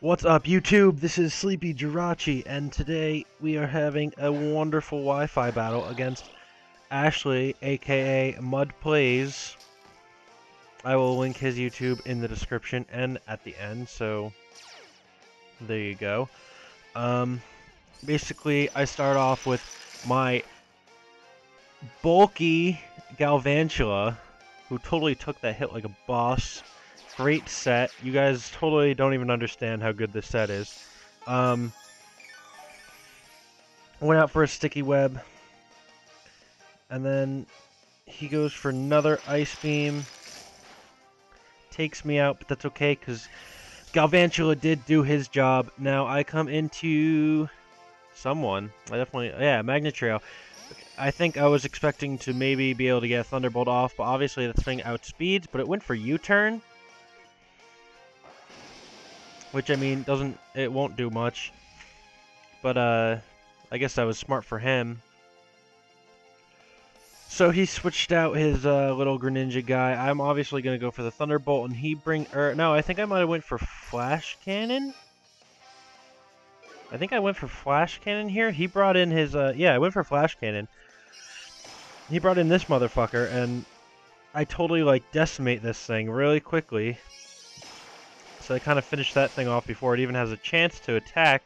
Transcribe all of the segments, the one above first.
What's up, YouTube? This is Sleepy Jirachi, and today we are having a wonderful Wi-Fi battle against Ashley, aka Mudplayz. I will link his YouTube in the description and at the end, so there you go. Basically, I start off with my bulky Galvantula, who totally took that hit like a boss. Great set. You guys totally don't even understand how good this set is. Went out for a sticky web. And then he goes for another ice beam. Takes me out, but that's okay because Galvantula did do his job. Now I come into someone. Magnet Trail. I think I was expecting to maybe be able to get a Thunderbolt off, but obviously the thing outspeeds, but it went for U-turn. Which, I mean, it won't do much. But, I guess that was smart for him. So he switched out his, little Greninja guy. I'm obviously gonna go for the Thunderbolt, and no, I think I might have went for Flash Cannon? I think I went for Flash Cannon here. He brought in his, I went for Flash Cannon. He brought in this motherfucker, and I totally, like, decimate this thing really quickly. So I kind of finished that thing off before it even has a chance to attack.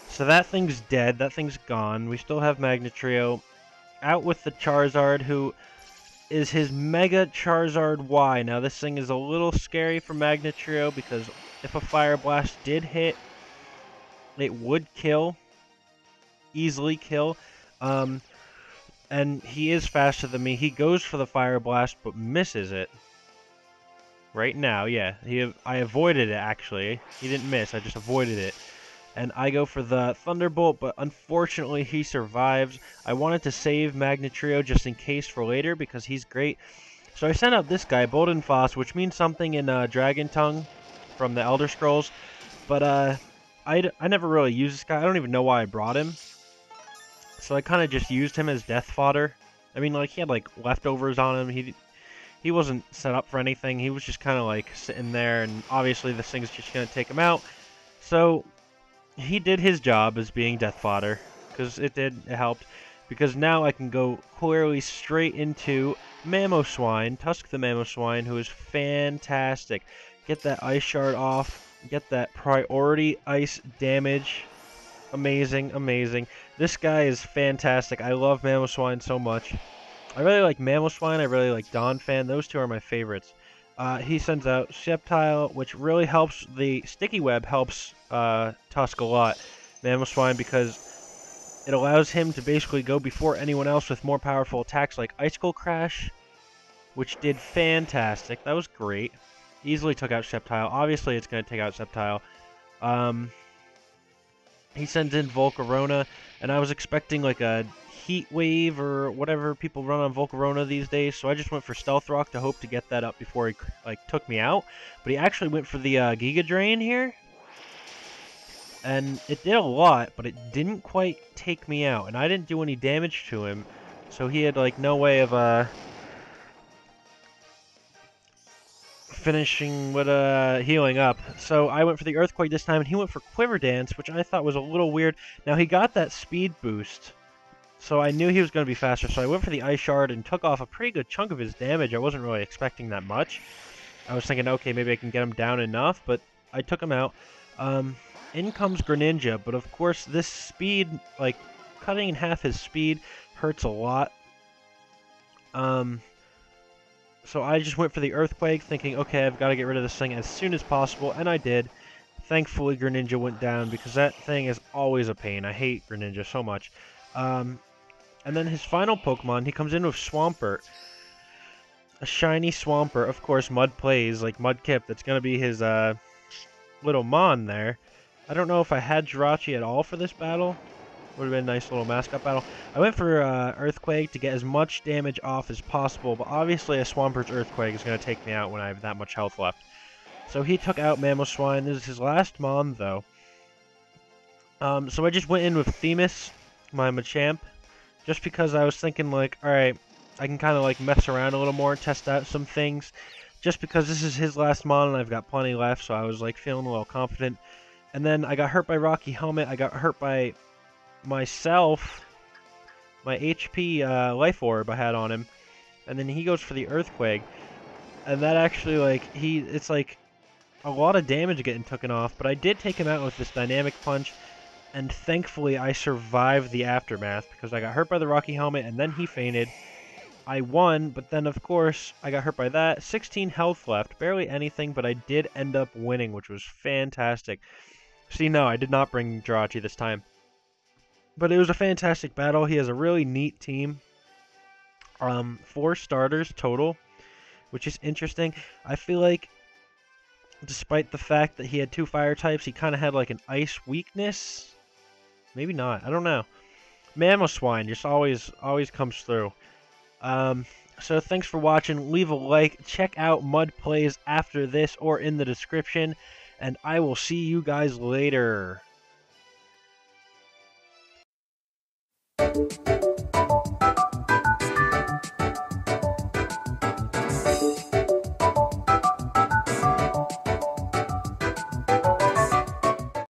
So that thing's dead. That thing's gone. We still have Magnet Trio out with the Charizard, who is his Mega Charizard Y. Now this thing is a little scary for Magnet Trio because if a Fire Blast did hit, it would kill. Easily kill. And he is faster than me. He goes for the Fire Blast but misses it. Right now, yeah. I avoided it, actually. He didn't miss, I just avoided it. And I go for the Thunderbolt, but unfortunately he survives. I wanted to save Magnet Trio just in case for later, because he's great. So I sent out this guy, Boldenfoss, which means something in Dragon Tongue from the Elder Scrolls. But I never really used this guy. I don't even know why I brought him. So I kind of just used him as death fodder. I mean, like, he had, like, leftovers on him. He wasn't set up for anything. He was just kind of like sitting there, and obviously this thing's just going to take him out. So he did his job as being death fodder, because it helped. Because now I can go clearly straight into Mamoswine, Tusk the Mamoswine, who is fantastic. Get that Ice Shard off, get that priority ice damage. Amazing, amazing. This guy is fantastic. I love Mamoswine so much. I really like Mamoswine, I really like Donphan, those two are my favorites. He sends out Sceptile, which really helps, the Sticky Web helps Tusk a lot, Mamoswine, because it allows him to basically go before anyone else with more powerful attacks like Icicle Crash, which did fantastic, that was great. Easily took out Sceptile, obviously it's going to take out Sceptile. He sends in Volcarona, and I was expecting like a Heat Wave or whatever people run on Volcarona these days, so I just went for Stealth Rock to hope to get that up before he like took me out. But he actually went for the Giga Drain here, and it did a lot, but it didn't quite take me out, and I didn't do any damage to him, so he had like no way of finishing with healing up. So I went for the Earthquake this time, and he went for Quiver Dance, which I thought was a little weird. Now he got that speed boost, so I knew he was going to be faster, so I went for the Ice Shard and took off a pretty good chunk of his damage. I wasn't really expecting that much. I was thinking, okay, maybe I can get him down enough, but I took him out. In comes Greninja, but of course this speed, like, cutting in half his speed hurts a lot. So I just went for the Earthquake, thinking, okay, I've got to get rid of this thing as soon as possible, and I did. Thankfully, Greninja went down, because that thing is always a pain. I hate Greninja so much. And then his final Pokemon, he comes in with Swampert. A shiny Swampert, of course, Mudplayz, like Mudkip, that's going to be his little Mon there. I don't know if I had Jirachi at all for this battle. Would have been a nice little mascot battle. I went for Earthquake to get as much damage off as possible, but obviously a Swampert's Earthquake is going to take me out when I have that much health left. So he took out Mamoswine. This is his last Mon, though. So I just went in with Themis, my Machamp, just because I was thinking, like, alright, I can kind of, like, mess around a little more, test out some things, just because this is his last Mon and I've got plenty left, so I was, like, feeling a little confident. And then I got hurt by Rocky Helmet. I got hurt by myself. My HP Life Orb I had on him. And then he goes for the Earthquake. And that actually, like, it's like a lot of damage getting taken off. But I did take him out with this Dynamic Punch. And thankfully, I survived the aftermath because I got hurt by the Rocky Helmet and then he fainted. I won, but then, of course, I got hurt by that. 16 health left. Barely anything, but I did end up winning, which was fantastic. See, no, I did not bring Jirachi this time. But it was a fantastic battle. He has a really neat team. 4 starters total, which is interesting. I feel like, despite the fact that he had 2 fire types, he kind of had like an ice weakness. Maybe not. I don't know. Mamoswine just always comes through. So thanks for watching. Leave a like. Check out Mudplayz after this or in the description. And I will see you guys later.